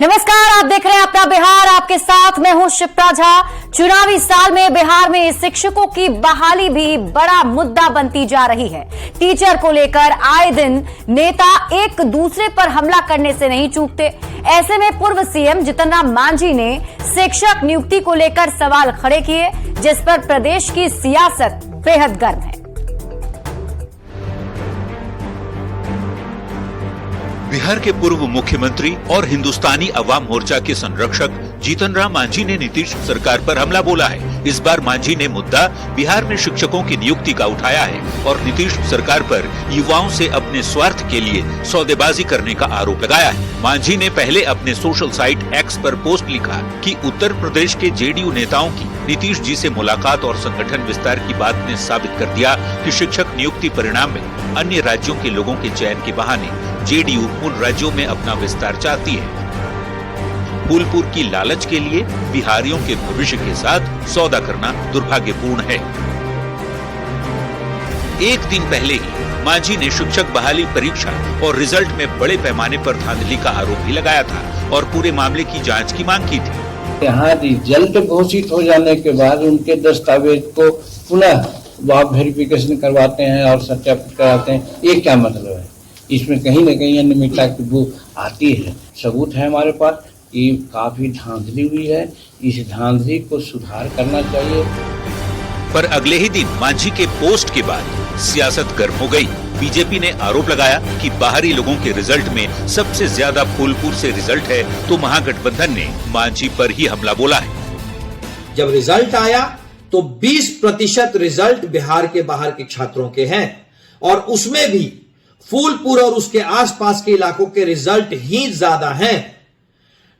नमस्कार, आप देख रहे हैं अपना बिहार। आपके साथ मैं हूं शिप्रा झा। चुनावी साल में बिहार में शिक्षकों की बहाली भी बड़ा मुद्दा बनती जा रही है। टीचर को लेकर आए दिन नेता एक दूसरे पर हमला करने से नहीं चूकते। ऐसे में पूर्व सीएम जीतन राम मांझी ने शिक्षक नियुक्ति को लेकर सवाल खड़े किए, जिस पर प्रदेश की सियासत बेहद गर्म है। बिहार के पूर्व मुख्यमंत्री और हिंदुस्तानी अवाम मोर्चा के संरक्षक जीतन राम मांझी ने नीतीश सरकार पर हमला बोला है। इस बार मांझी ने मुद्दा बिहार में शिक्षकों की नियुक्ति का उठाया है और नीतीश सरकार पर युवाओं से अपने स्वार्थ के लिए सौदेबाजी करने का आरोप लगाया है। मांझी ने पहले अपने सोशल साइट एक्स पर पोस्ट लिखा कि उत्तर प्रदेश के जेडीयू नेताओं की नीतीश जी से मुलाकात और संगठन विस्तार की बात ने साबित कर दिया कि शिक्षक नियुक्ति परिणाम में अन्य राज्यों के लोगों के चयन के बहाने जेडीयू उन राज्यों में अपना विस्तार चाहती है। फूलपुर की लालच के लिए बिहारियों के भविष्य के साथ सौदा करना दुर्भाग्यपूर्ण है। एक दिन पहले ही मांझी ने शिक्षक बहाली परीक्षा और रिजल्ट में बड़े पैमाने पर धांधली का आरोप भी लगाया था और पूरे मामले की जांच की मांग की थी। यहाँ रिजल्ट घोषित हो जाने के बाद उनके दस्तावेज को पुनः आप वेरिफिकेशन करवाते हैं और सत्यापित कराते हैं, ये क्या मतलब है? इसमें कहीं न कहीं अनियमितता की वो आती है। सबूत है हमारे पास कि काफी धांधली हुई है। इस धांधली को सुधार करना चाहिए। पर अगले ही दिन मांझी के पोस्ट के बाद सियासत गर्म हो गई। बीजेपी ने आरोप लगाया कि बाहरी लोगों के रिजल्ट में सबसे ज्यादा फूलपुर से रिजल्ट है, तो महागठबंधन ने मांझी पर ही हमला बोला है। जब रिजल्ट आया तो 20% रिजल्ट बिहार के बाहर के छात्रों के हैं और उसमें भी फूलपुर और उसके आसपास के इलाकों के रिजल्ट ही ज्यादा हैं।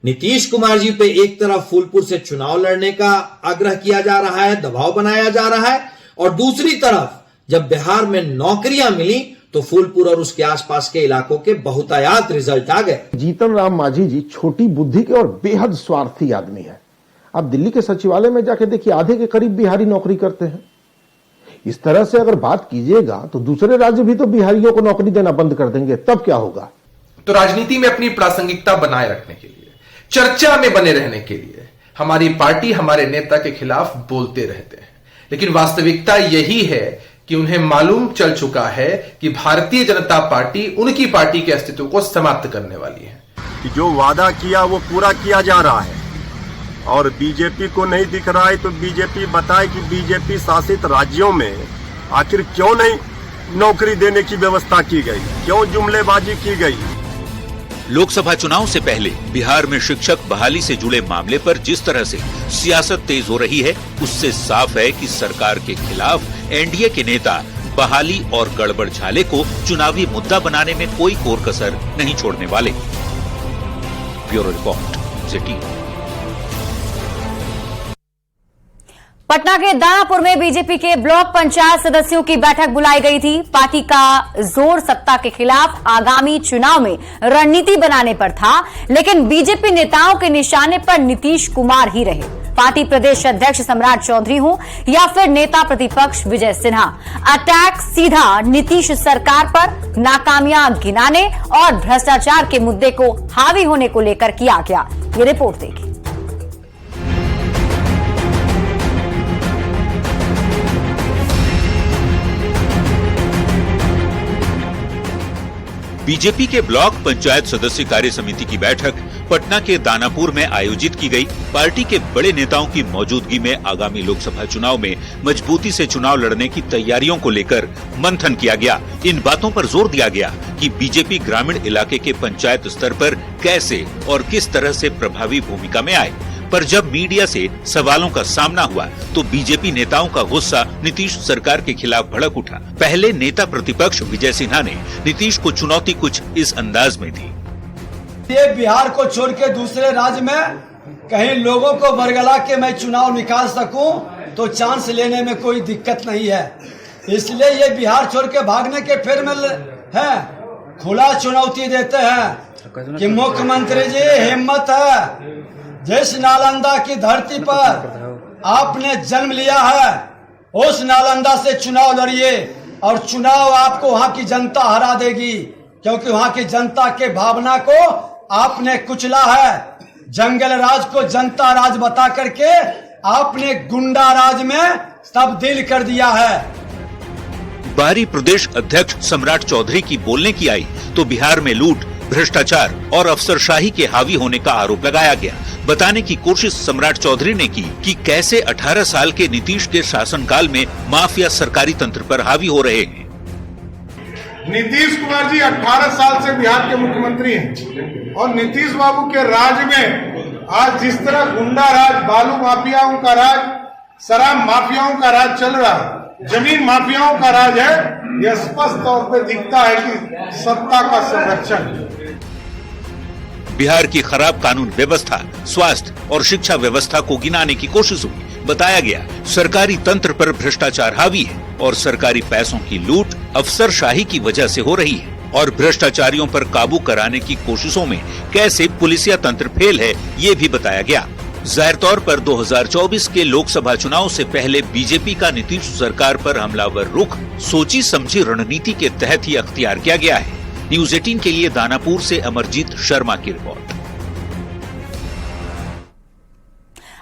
नीतीश कुमार जी पे एक तरफ फूलपुर से चुनाव लड़ने का आग्रह किया जा रहा है, दबाव बनाया जा रहा है, और दूसरी तरफ जब बिहार में नौकरियां मिली तो फूलपुर और उसके आसपास के इलाकों के बहुतायत रिजल्ट आ गए। जीतन राम मांझी जी छोटी बुद्धि के और बेहद स्वार्थी आदमी है। आप दिल्ली के सचिवालय में जाके देखिए, आधे के करीब बिहारी नौकरी करते हैं। इस तरह से अगर बात कीजिएगा तो दूसरे राज्य भी तो बिहारियों को नौकरी देना बंद कर देंगे, तब क्या होगा? तो राजनीति में अपनी प्रासंगिकता बनाए रखने के लिए, चर्चा में बने रहने के लिए हमारी पार्टी हमारे नेता के खिलाफ बोलते रहते हैं, लेकिन वास्तविकता यही है कि उन्हें मालूम चल चुका है कि भारतीय जनता पार्टी उनकी पार्टी के अस्तित्व को समाप्त करने वाली है। कि जो वादा किया वो पूरा किया जा रहा है और बीजेपी को नहीं दिख रहा है, तो बीजेपी बताए कि बीजेपी शासित राज्यों में आखिर क्यों नहीं नौकरी देने की व्यवस्था की गई, क्यों जुमलेबाजी की गई। लोकसभा चुनाव से पहले बिहार में शिक्षक बहाली से जुड़े मामले पर जिस तरह से सियासत तेज हो रही है, उससे साफ है कि सरकार के खिलाफ एनडीए के नेता बहाली और गड़बड़ झाले को चुनावी मुद्दा बनाने में कोई कोर कसर नहीं छोड़ने वाले। Bureau report, city. पटना के दानापुर में बीजेपी के ब्लॉक पंचायत सदस्यों की बैठक बुलाई गई थी। पार्टी का जोर सत्ता के खिलाफ आगामी चुनाव में रणनीति बनाने पर था, लेकिन बीजेपी नेताओं के निशाने पर नीतीश कुमार ही रहे। पार्टी प्रदेश अध्यक्ष सम्राट चौधरी हो या फिर नेता प्रतिपक्ष विजय सिन्हा, अटैक सीधा नीतीश सरकार पर नाकामियां गिनाने और भ्रष्टाचार के मुद्दे को हावी होने को लेकर किया गया। ये रिपोर्ट देखिए। बीजेपी के ब्लॉक पंचायत सदस्य कार्य समिति की बैठक पटना के दानापुर में आयोजित की गई। पार्टी के बड़े नेताओं की मौजूदगी में आगामी लोकसभा चुनाव में मजबूती से चुनाव लड़ने की तैयारियों को लेकर मंथन किया गया। इन बातों पर जोर दिया गया कि बीजेपी ग्रामीण इलाके के पंचायत स्तर पर कैसे और किस तरह से प्रभावी भूमिका में आए। पर जब मीडिया से सवालों का सामना हुआ तो बीजेपी नेताओं का गुस्सा नीतीश सरकार के खिलाफ भड़क उठा। पहले नेता प्रतिपक्ष विजय सिन्हा ने नीतीश को चुनौती कुछ इस अंदाज में दी। ये बिहार को छोड़ के दूसरे राज्य में कहीं लोगों को बरगला के मैं चुनाव निकाल सकूं तो चांस लेने में कोई दिक्कत नहीं है। इसलिए ये बिहार छोड़ के भागने के फेर में है। खुला चुनौती देते हैं कि मुख्यमंत्री जी हिम्मत है, जिस नालंदा की धरती पर आपने जन्म लिया है उस नालंदा से चुनाव लड़िए और चुनाव आपको वहां की जनता हरा देगी, क्योंकि वहां की जनता के भावना को आपने कुचला है। जंगल राज को जनता राज बता करके आपने गुंडा राज में तब्दील कर दिया है। बारी प्रदेश अध्यक्ष सम्राट चौधरी की बोलने की आई तो बिहार में लूट, भ्रष्टाचार और अफसरशाही के हावी होने का आरोप लगाया गया। बताने की कोशिश सम्राट चौधरी ने की कि कैसे 18 साल के नीतीश के शासनकाल में माफिया सरकारी तंत्र पर हावी हो रहे हैं। नीतीश कुमार जी 18 साल से बिहार के मुख्यमंत्री हैं और नीतीश बाबू के राज में आज जिस तरह गुंडा राज, बालू माफियाओं का राज, शराब माफियाओं का राज चल रहा है, जमीन माफियाओं का राज है, यह स्पष्ट तौर पे दिखता है कि सत्ता का संरक्षण। बिहार की खराब कानून व्यवस्था, स्वास्थ्य और शिक्षा व्यवस्था को गिनाने की कोशिश हुई। बताया गया सरकारी तंत्र पर भ्रष्टाचार हावी है और सरकारी पैसों की लूट अफसरशाही की वजह से हो रही है और भ्रष्टाचारियों पर काबू कराने की कोशिशों में कैसे पुलिसिया तंत्र फेल है, ये भी बताया गया। जाहिर तौर पर 2024 के लोकसभा चुनाव से पहले बीजेपी का नीतीश सरकार पर हमलावर रुख सोची समझी रणनीति के तहत ही अख्तियार किया गया है। न्यूज 18 के लिए दानापुर से अमरजीत शर्मा की रिपोर्ट।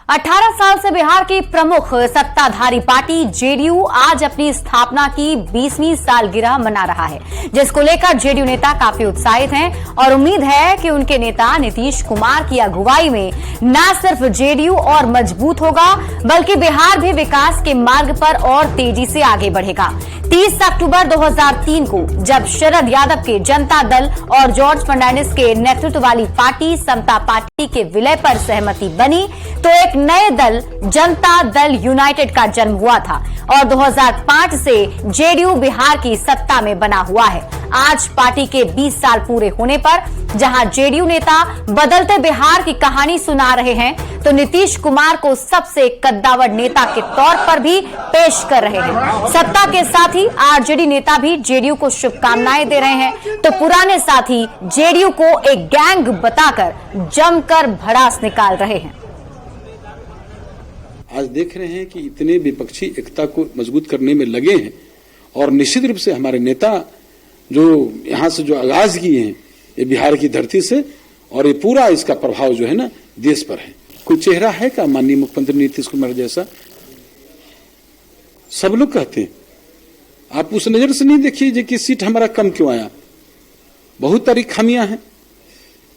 18 साल से बिहार की प्रमुख सत्ताधारी पार्टी जेडीयू आज अपनी स्थापना की 20वीं सालगिरह मना रहा है, जिसको लेकर जेडीयू नेता काफी उत्साहित हैं और उम्मीद है कि उनके नेता नीतीश कुमार की अगुवाई में न सिर्फ जेडीयू और मजबूत होगा बल्कि बिहार भी विकास के मार्ग पर और तेजी से आगे बढ़ेगा। 30 अक्टूबर 2003 को जब शरद यादव के जनता दल और जॉर्ज फर्नांडिस के नेतृत्व वाली पार्टी समता पार्टी के विलय पर सहमति बनी तो एक नए दल जनता दल यूनाइटेड का जन्म हुआ था और 2005 से जेडीयू बिहार की सत्ता में बना हुआ है। आज पार्टी के 20 साल पूरे होने पर जहां जेडीयू नेता बदलते बिहार की कहानी सुना रहे हैं तो नीतीश कुमार को सबसे कद्दावर नेता के तौर पर भी पेश कर रहे हैं। सत्ता के साथ ही आरजेडी नेता भी जेडीयू को शुभकामनाएं दे रहे हैं तो पुराने साथी जेडीयू को एक गैंग बताकर जमकर भड़ास निकाल रहे हैं। आज देख रहे हैं कि इतने विपक्षी एकता को मजबूत करने में लगे हैं और निश्चित रूप से हमारे नेता जो यहाँ से जो आगाज किए हैं ये बिहार की धरती से और ये पूरा इसका प्रभाव जो है ना देश पर है। कोई चेहरा है क्या माननीय मुख्यमंत्री नीतीश कुमार जैसा? सब लोग कहते हैं, आप उस नजर से नहीं देखिए कि सीट हमारा कम क्यों आया। बहुत सारी खामियां हैं।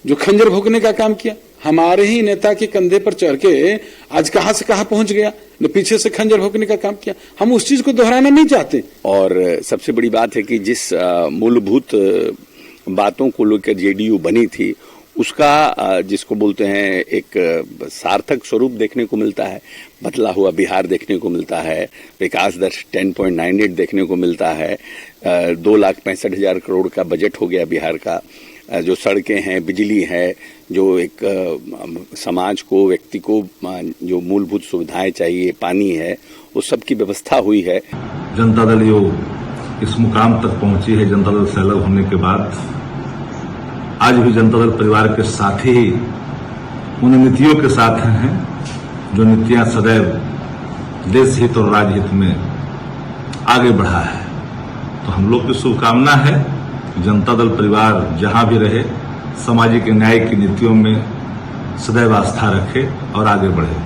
जो खंजर भोगने का काम किया हमारे ही नेता के कंधे पर चढ़ के आज कहां से कहां पहुंच गया, न पीछे से खंजर भोगने का काम किया। हम उस चीज को दोहराना नहीं चाहते। और सबसे बड़ी बात है कि जिस मूलभूत बातों को लेकर जेडीयू बनी थी उसका जिसको बोलते हैं एक सार्थक स्वरूप देखने को मिलता है। बदला हुआ बिहार देखने को मिलता है, विकास दर 10.98 देखने को मिलता है, 2,65,000 करोड़ का बजट हो गया बिहार का। जो सड़कें हैं, बिजली है, जो एक समाज को, व्यक्ति को जो मूलभूत सुविधाएं चाहिए, पानी है, वो सब की व्यवस्था हुई है। जनता दल जो इस मुकाम तक पहुंची है, जनता दल से अलग होने के बाद आज भी जनता दल परिवार के साथ ही उन नीतियों के साथ हैं जो नीतियां सदैव देश हित और राज्य हित में आगे बढ़ा है। तो हम लोग की शुभकामना है कि जनता दल परिवार जहां भी रहे सामाजिक न्याय की नीतियों में सदैव आस्था रखे और आगे बढ़े।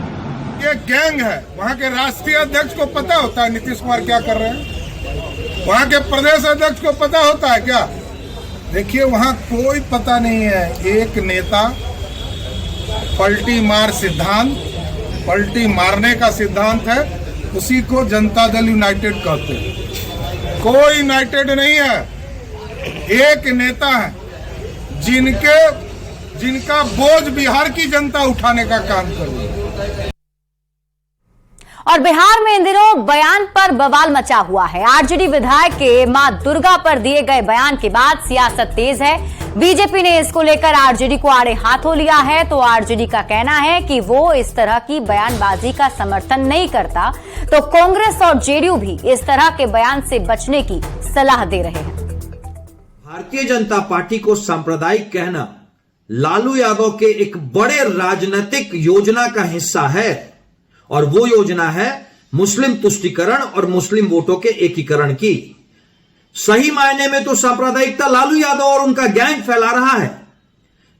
ये गैंग है। वहाँ के राष्ट्रीय अध्यक्ष को पता होता है नीतीश कुमार क्या कर रहे हैं? वहाँ के प्रदेश अध्यक्ष को पता होता है क्या? देखिए वहाँ कोई पता नहीं है। एक नेता पलटी मार सिद्धांत, पलटी मारने का सिद्धांत है, उसी को जनता दल यूनाइटेड कहते हैं। कोई यूनाइटेड नहीं है। एक नेता है जिनका बोझ बिहार की जनता उठाने का काम कर रही है। और बिहार में इन दिनों बयान पर बवाल मचा हुआ है। आरजेडी विधायक के मां दुर्गा पर दिए गए बयान के बाद सियासत तेज है। बीजेपी ने इसको लेकर आरजेडी को आड़े हाथों लिया है तो आरजेडी का कहना है कि वो इस तरह की बयानबाजी का समर्थन नहीं करता, तो कांग्रेस और जेडीयू भी इस तरह के बयान से बचने की सलाह दे रहे हैं। भारतीय जनता पार्टी को सांप्रदायिक कहना लालू यादव के एक बड़े राजनीतिक योजना का हिस्सा है और वो योजना है मुस्लिम तुष्टीकरण और मुस्लिम वोटों के एकीकरण की। सही मायने में तो सांप्रदायिकता लालू यादव और उनका गैंग फैला रहा है,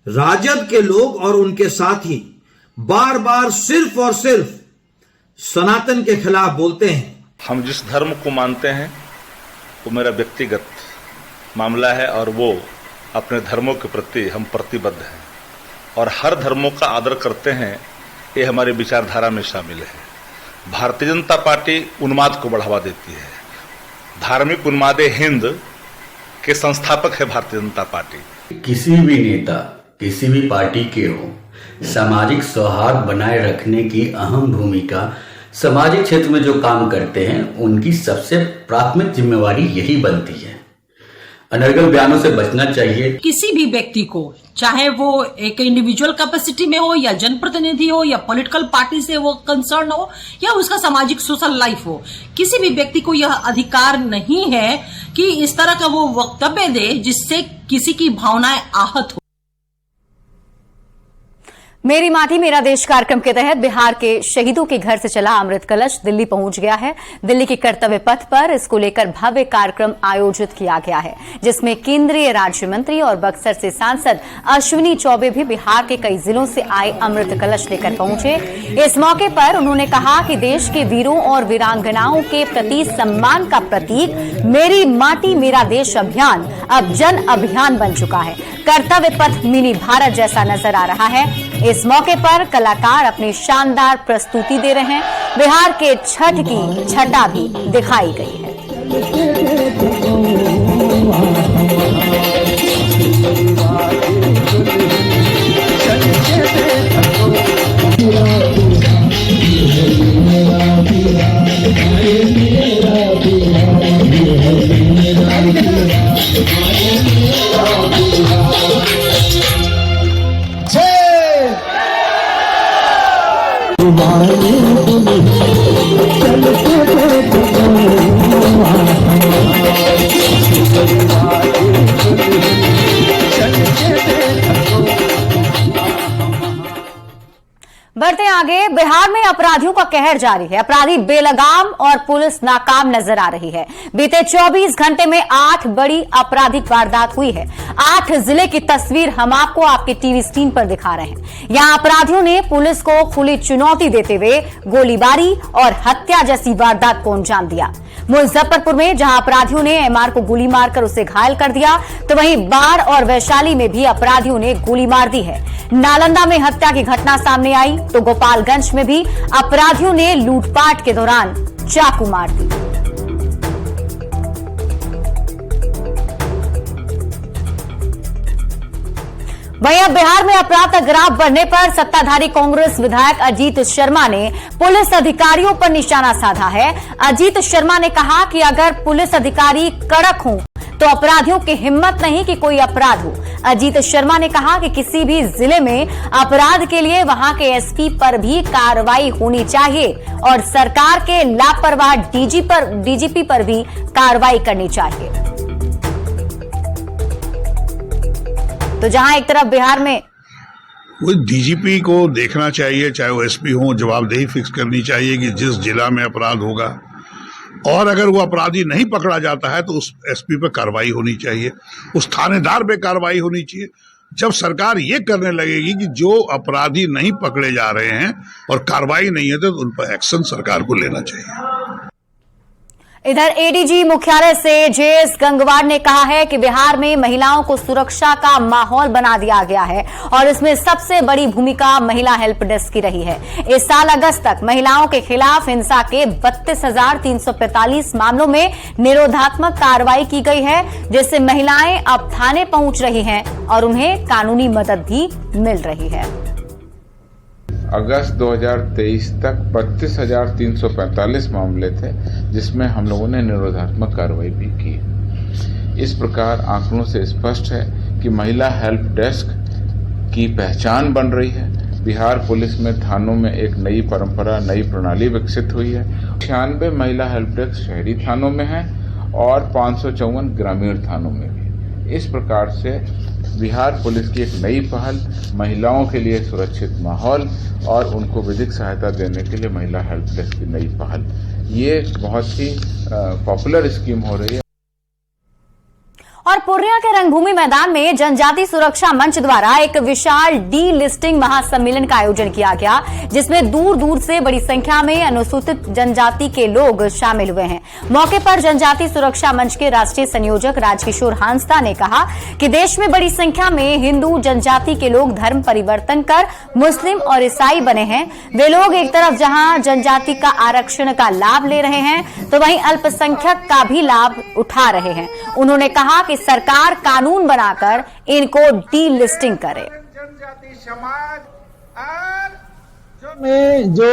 राजद के लोग और उनके साथी बार बार सिर्फ और सिर्फ सनातन के खिलाफ बोलते हैं। हम जिस धर्म को मानते हैं वो मेरा व्यक्तिगत मामला है और वो अपने धर्मों के प्रति हम प्रतिबद्ध हैं और हर धर्मों का आदर करते हैं, ये हमारी विचारधारा में शामिल है। भारतीय जनता पार्टी उन्माद को बढ़ावा देती है। धार्मिक उन्माद हिंद के संस्थापक है भारतीय जनता पार्टी। किसी भी नेता किसी भी पार्टी के हो, सामाजिक सौहार्द बनाए रखने की अहम भूमिका सामाजिक क्षेत्र में जो काम करते हैं उनकी सबसे प्राथमिक जिम्मेवारी यही बनती है। अनर्गल बयानों से बचना चाहिए। किसी भी व्यक्ति को, चाहे वो एक इंडिविजुअल कैपेसिटी में हो या जनप्रतिनिधि हो या पॉलिटिकल पार्टी से वो कंसर्न हो या उसका सामाजिक सोशल लाइफ हो, किसी भी व्यक्ति को यह अधिकार नहीं है कि इस तरह का वो वक्तव्य दे जिससे किसी की भावनाएं आहत हो। मेरी माटी मेरा देश कार्यक्रम के तहत बिहार के शहीदों के घर से चला अमृत कलश दिल्ली पहुंच गया है। दिल्ली के कर्तव्य पथ पर इसको लेकर भव्य कार्यक्रम आयोजित किया गया है, जिसमें केंद्रीय राज्य मंत्री और बक्सर से सांसद अश्विनी चौबे भी बिहार के कई जिलों से आए अमृत कलश लेकर पहुंचे। इस मौके पर उन्होंने कहा कि देश के वीरों और वीरांगनाओं के प्रति सम्मान का प्रतीक मेरी माटी मेरा देश अभियान अब जन अभियान बन चुका है। कर्तव्य पथ मिनी भारत जैसा नजर आ रहा है। इस मौके पर कलाकार अपनी शानदार प्रस्तुति दे रहे हैं। बिहार के छठ की छटा भी दिखाई गई है। बढ़ते आगे, बिहार में अपराधियों का कहर जारी है। अपराधी बेलगाम और पुलिस नाकाम नजर आ रही है। बीते 24 घंटे में 8 बड़ी आपराधिक वारदात हुई है। 8 जिले की तस्वीर हम आपको आपके टीवी स्क्रीन पर दिखा रहे हैं। यहां अपराधियों ने पुलिस को खुली चुनौती देते हुए गोलीबारी और हत्या जैसी वारदात को अंजाम दिया। मुजफ्फरपुर में जहां अपराधियों ने एमआर को गोली मारकर उसे घायल कर दिया, तो वहीं बाढ़ और वैशाली में भी अपराधियों ने गोली मार दी है। नालंदा में हत्या की घटना सामने आई, तो गोपालगंज में भी अपराधियों ने लूटपाट के दौरान चाकू मार दी। वहीं अब बिहार में अपराध का ग्राफ बढ़ने पर सत्ताधारी कांग्रेस विधायक अजीत शर्मा ने पुलिस अधिकारियों पर निशाना साधा है। अजीत शर्मा ने कहा कि अगर पुलिस अधिकारी कड़क हों तो अपराधियों की हिम्मत नहीं कि कोई अपराध हो। अजीत शर्मा ने कहा कि किसी भी जिले में अपराध के लिए वहां के एसपी पर भी कार्रवाई होनी चाहिए और सरकार के लापरवाह डीजीपी पर भी कार्रवाई करनी चाहिए। तो जहां एक तरफ बिहार में वो डीजीपी को देखना चाहिए, चाहे वो एसपी हो, जवाबदेही फिक्स करनी चाहिए कि जिस जिला में अपराध होगा और अगर वो अपराधी नहीं पकड़ा जाता है तो उस एसपी पे कार्रवाई होनी चाहिए, उस थानेदार पे कार्रवाई होनी चाहिए। जब सरकार ये करने लगेगी कि जो अपराधी नहीं पकड़े जा रहे हैं और कार्रवाई नहीं है तो उन पर एक्शन सरकार को लेना चाहिए। इधर एडीजी मुख्यालय से जेएस गंगवार ने कहा है कि बिहार में महिलाओं को सुरक्षा का माहौल बना दिया गया है और इसमें सबसे बड़ी भूमिका महिला हेल्प डेस्क की रही है। इस साल अगस्त तक महिलाओं के खिलाफ हिंसा के 32,345 मामलों में निरोधात्मक कार्रवाई की गई है, जिससे महिलाएं अब थाने पहुंच रही हैं और उन्हें कानूनी मदद भी मिल रही है। अगस्त 2023 तक 32,345 मामले थे, जिसमें हम लोगों ने निरोधात्मक कार्रवाई भी की। इस प्रकार आंकड़ों से स्पष्ट है कि महिला हेल्प डेस्क की पहचान बन रही है। बिहार पुलिस में थानों में एक नई परंपरा, नई प्रणाली विकसित हुई है। 96 महिला हेल्प डेस्क शहरी थानों में है और 554 ग्रामीण थानों में भी। इस प्रकार से बिहार पुलिस की एक नई पहल, महिलाओं के लिए सुरक्षित माहौल और उनको विधिक सहायता देने के लिए महिला हेल्प डेस्क की नई पहल, ये बहुत ही पॉपुलर स्कीम हो रही है। और पूर्णिया के रंगभूमि मैदान में जनजाति सुरक्षा मंच द्वारा एक विशाल डी लिस्टिंग महासम्मेलन का आयोजन किया गया, जिसमें दूर दूर से बड़ी संख्या में अनुसूचित जनजाति के लोग शामिल हुए हैं। मौके पर जनजाति सुरक्षा मंच के राष्ट्रीय संयोजक राजकिशोर हांसदा ने कहा कि देश में बड़ी संख्या में हिंदू जनजाति के लोग धर्म परिवर्तन कर मुस्लिम और ईसाई बने हैं। वे लोग एक तरफ जहां जनजाति का आरक्षण का लाभ ले रहे हैं, तो वहीं अल्पसंख्यक का भी लाभ उठा रहे हैं। उन्होंने कहा कि सरकार कानून बनाकर इनको डी लिस्टिंग करे। जनजाति समाज में जो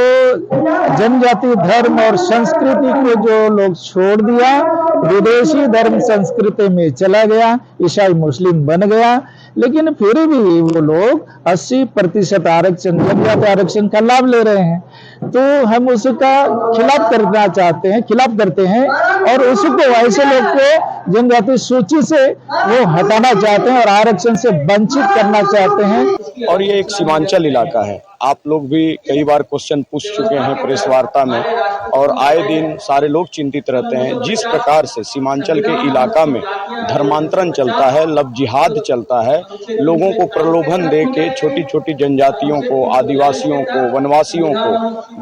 जनजाति धर्म और संस्कृति को जो लोग छोड़ दिया, विदेशी धर्म संस्कृति में चला गया, ईसाई मुस्लिम बन गया, लेकिन फिर भी वो लोग 80% आरक्षण जनजाति आरक्षण का लाभ ले रहे हैं। तो हम उसका खिलाफ करना चाहते हैं, खिलाफ करते हैं और उसको ऐसे लोग को जनजाति सूची से वो हटाना चाहते हैं और आरक्षण से वंचित करना चाहते हैं। और ये एक सीमांचल इलाका है, आप लोग भी कई बार क्वेश्चन पूछ चुके हैं प्रेस वार्ता में, और आए दिन सारे लोग चिंतित रहते हैं जिस प्रकार से सीमांचल के इलाका में धर्मांतरण चलता है, लव जिहाद चलता है, लोगों को प्रलोभन दे के छोटी छोटी जनजातियों को, आदिवासियों को, वनवासियों को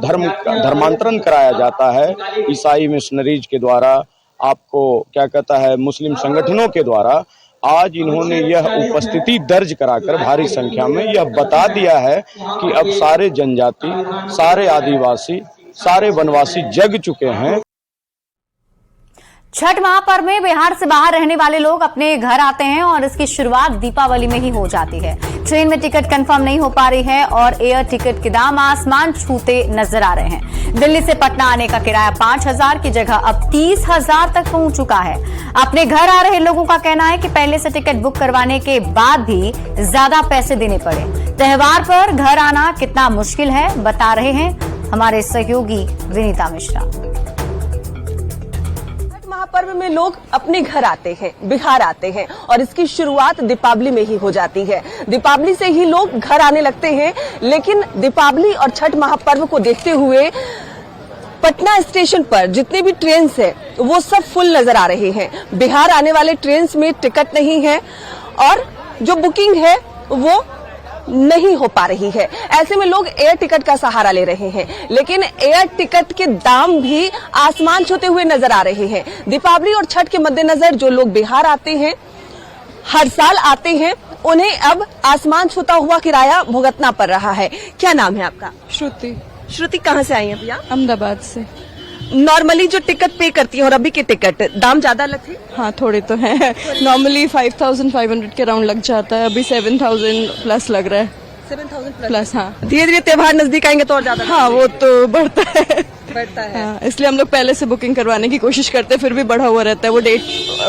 धर्मांतरण कराया जाता है ईसाई मिशनरीज के द्वारा, आपको क्या कहता है मुस्लिम संगठनों के द्वारा। आज इन्होंने यह उपस्थिति दर्ज कराकर भारी संख्या में यह बता दिया है कि अब सारे जनजाति, सारे आदिवासी, सारे वनवासी जग चुके हैं। छठ महापर्व में बिहार से बाहर रहने वाले लोग अपने घर आते हैं और इसकी शुरुआत दीपावली में ही हो जाती है। ट्रेन में टिकट कंफर्म नहीं हो पा रही है और एयर टिकट के दाम आसमान छूते नजर आ रहे हैं। दिल्ली से पटना आने का किराया 5,000 की जगह अब 30,000 तक पहुंच चुका है। अपने घर आ रहे लोगों का कहना है कि पहले से टिकट बुक करवाने के बाद भी ज्यादा पैसे देने पड़े। त्योहार पर घर आना कितना मुश्किल है, बता रहे हैं हमारे सहयोगी विनीता मिश्रा। महापर्व में लोग अपने घर आते हैं, बिहार आते हैं और इसकी शुरुआत दीपावली में ही हो जाती है। दीपावली से ही लोग घर आने लगते हैं, लेकिन दीपावली और छठ महापर्व को देखते हुए पटना स्टेशन पर जितने भी ट्रेन है वो सब फुल नजर आ रहे हैं। बिहार आने वाले ट्रेन में टिकट नहीं है और जो बुकिंग है वो नहीं हो पा रही है। ऐसे में लोग एयर टिकट का सहारा ले रहे हैं, लेकिन एयर टिकट के दाम भी आसमान छूते हुए नजर आ रहे हैं। दीपावली और छठ के मद्देनजर जो लोग बिहार आते हैं, हर साल आते हैं, उन्हें अब आसमान छूता हुआ किराया भुगतना पड़ रहा है। क्या नाम है आपका? श्रुति। श्रुति कहाँ से आई है भैया? अहमदाबाद से। नॉर्मली जो टिकट पे करती है और अभी के टिकट दाम ज्यादा लगते हैं? हाँ थोड़े तो हैं। नॉर्मली 5,500 के राउंड लग जाता है, अभी 7,000 प्लस लग रहा है। 7,000 प्लस। हाँ, धीरे धीरे त्योहार नजदीक आएंगे तो और ज्यादा। हाँ वो तो बढ़ता है। हाँ, इसलिए हम लोग पहले से बुकिंग करवाने की कोशिश करते हैं, फिर भी बढ़ा हुआ रहता है वो डेट।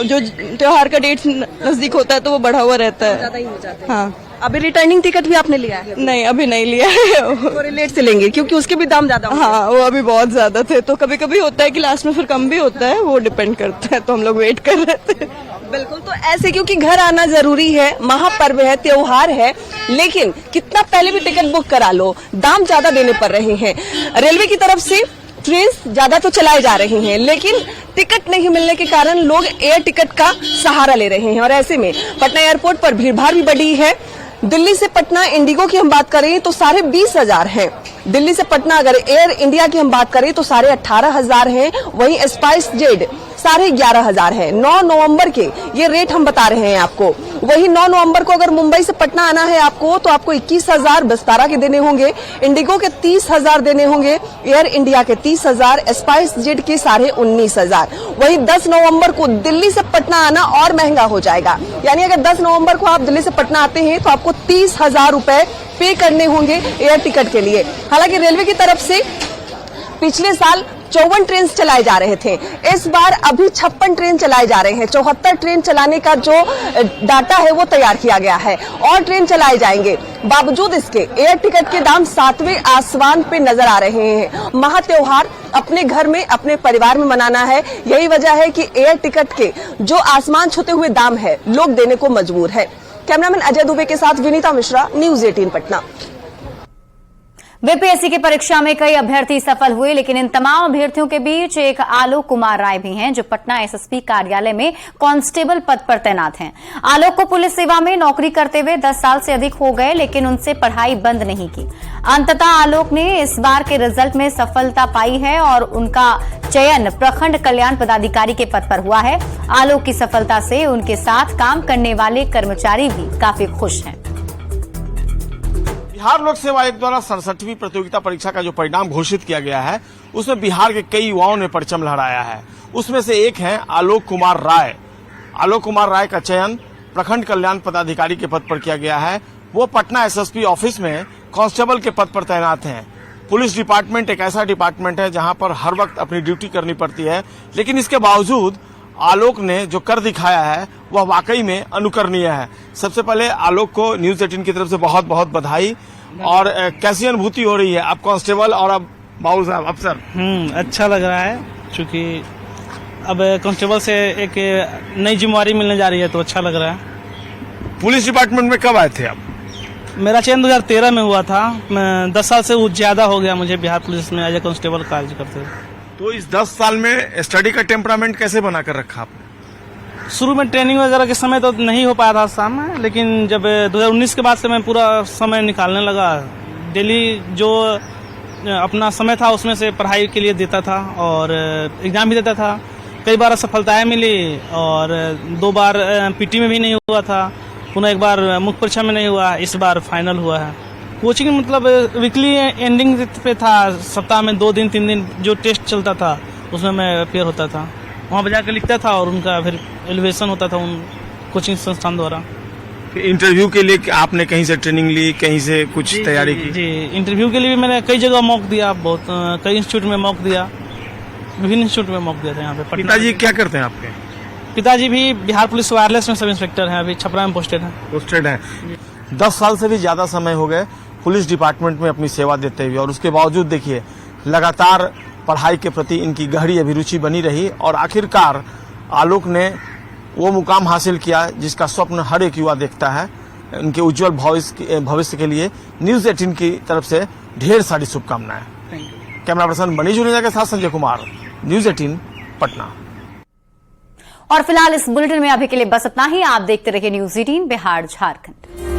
जो त्योहार का डेट नजदीक होता है तो वो बढ़ा हुआ रहता है। ज्यादा ही हो जाता है। हाँ। अभी रिटर्निंग टिकट भी आपने लिया है? नहीं अभी नहीं लिया है। थोड़े लेट से लेंगे क्योंकि उसके भी दाम ज्यादा। हाँ वो अभी बहुत ज्यादा थे, तो कभी कभी होता है कि लास्ट में फिर कम भी होता है, वो डिपेंड करता है, तो हम लोग वेट कर रहे थे। बिल्कुल, तो ऐसे क्योंकि घर आना जरूरी है, महापर्व है, त्योहार है, लेकिन कितना पहले भी टिकट बुक करा लो, दाम ज्यादा देने पड़ रहे हैं। रेलवे की तरफ से ट्रेन ज्यादा तो चलाए जा रहे हैं, लेकिन टिकट नहीं मिलने के कारण लोग एयर टिकट का सहारा ले रहे हैं और ऐसे में पटना एयरपोर्ट पर भीड़भाड़ भी बढ़ी है। दिल्ली से पटना इंडिगो की हम बात करें तो 20,500 है। दिल्ली से पटना अगर एयर इंडिया की हम बात करें तो 18,500 है। वहीं स्पाइस जेट 11,500 है। 9 नवंबर के ये रेट हम बता रहे हैं आपको। वहीं 9 नवंबर को अगर मुंबई से पटना आना है आपको तो आपको 21,000 विस्तारा के देने होंगे, इंडिगो के 30,000 देने होंगे, एयर इंडिया के 30,000, स्पाइस जेट के 19,500। वहीं 10 नवंबर को दिल्ली से पटना आना और महंगा हो जाएगा, यानी अगर 10 नवंबर को आप दिल्ली से पटना आते हैं तो आपको 30,000 रुपए पे करने होंगे एयर टिकट के लिए। हालांकि रेलवे की तरफ से पिछले साल 54 ट्रेन चलाए जा रहे थे, इस बार अभी 56 ट्रेन चलाए जा रहे हैं। 74 ट्रेन चलाने का जो डाटा है वो तैयार किया गया है और ट्रेन चलाए जाएंगे। बावजूद इसके एयर टिकट के दाम 7वें आसमान पे नजर आ रहे हैं। महा त्योहार अपने घर में, अपने परिवार में मनाना है, यही वजह है कि एयर टिकट के जो आसमान छूते हुए दाम है लोग देने को मजबूर है। कैमरामैन अजय दुबे के साथ विनीता मिश्रा, न्यूज 18 पटना। बीपीएससी की परीक्षा में कई अभ्यर्थी सफल हुए, लेकिन इन तमाम अभ्यर्थियों के बीच एक आलोक कुमार राय भी हैं जो पटना एसएसपी कार्यालय में कांस्टेबल पद पर तैनात हैं। आलोक को पुलिस सेवा में नौकरी करते हुए 10 साल से अधिक हो गए, लेकिन उनसे पढ़ाई बंद नहीं की। अंततः आलोक ने इस बार के रिजल्ट में सफलता पाई है और उनका चयन प्रखंड कल्याण पदाधिकारी के पद पर हुआ है। आलोक की सफलता से उनके साथ काम करने वाले कर्मचारी भी काफी खुश हैं। बिहार लोक सेवा आयोग द्वारा 67वीं प्रतियोगिता परीक्षा का जो परिणाम घोषित किया गया है, उसमें बिहार के कई युवाओं ने परचम लहराया है। उसमें से एक है आलोक कुमार राय। आलोक कुमार राय का चयन प्रखंड कल्याण पदाधिकारी के पद पर किया गया है। वो पटना एसएसपी ऑफिस में कांस्टेबल के पद पर तैनात हैं। पुलिस डिपार्टमेंट एक ऐसा डिपार्टमेंट है जहां पर हर वक्त अपनी ड्यूटी करनी पड़ती है, लेकिन इसके बावजूद आलोक ने जो कर दिखाया है वह वाकई में अनुकरणीय है। सबसे पहले आलोक को न्यूज 18 की तरफ से बहुत बहुत बधाई। और कैसी अनुभूति हो रही है अब कांस्टेबल और अब बाबू साहब अफसर? अच्छा लग रहा है, क्योंकि अब कांस्टेबल से एक नई जिम्मेवारी मिलने जा रही है, तो अच्छा लग रहा है। पुलिस डिपार्टमेंट में कब आए थे आप? मेरा चयन 2013 में हुआ था। 10 साल से ज्यादा हो गया मुझे बिहार पुलिस में एज ए कांस्टेबल कार्य करते हुए। तो इस 10 साल में स्टडी का टेम्परामेंट कैसे बनाकर रखा आपने? शुरू में ट्रेनिंग वगैरह के समय तो नहीं हो पाया था शाम में, लेकिन जब 2019 के बाद से मैं पूरा समय निकालने लगा। डेली जो अपना समय था उसमें से पढ़ाई के लिए देता था और एग्जाम भी देता था। कई बार असफलताएं मिली और 2 बार पीटी में भी नहीं हुआ था, पुनः एक बार मुख्य परीक्षा में नहीं हुआ, इस बार फाइनल हुआ है। कोचिंग मतलब वीकली एंडिंग पे था, सप्ताह में 2 दिन 3 दिन जो टेस्ट चलता था उसमें मैं अपेयर होता था, वहाँ पर जाकर लिखता था और उनका फिर एलिवेशन होता था उन कोचिंग संस्थान द्वारा। इंटरव्यू के लिए आपने कहीं से ट्रेनिंग ली, कहीं से कुछ तैयारी की? जी, इंटरव्यू के लिए भी मैंने कई जगह मॉक दिया, बहुत कई इंस्टीट्यूट में मॉक दिया, विभिन्न इंस्टीट्यूट में मॉक दिया था। यहाँ पे पिताजी क्या करते हैं आपके? पिताजी भी बिहार पुलिस वायरलेस में सब इंस्पेक्टर हैं, अभी छपरा में पोस्टेड हैं। 10 साल से भी ज्यादा समय हो गए पुलिस डिपार्टमेंट में अपनी सेवा देते हुए, और उसके बावजूद देखिए लगातार पढ़ाई के प्रति इनकी गहरी अभिरुचि बनी रही और आखिरकार आलोक ने वो मुकाम हासिल किया जिसका स्वप्न हर एक युवा देखता है। उनके उज्जवल भविष्य के लिए न्यूज 18 की तरफ से ढेर सारी शुभकामनाएं। कैमरा पर्सन मनीष जुनेजा के साथ संजय कुमार, न्यूज 18 पटना। और फिलहाल इस बुलेटिन में अभी के लिए बस इतना ही। आप देखते रहिए न्यूज 18 बिहार झारखंड।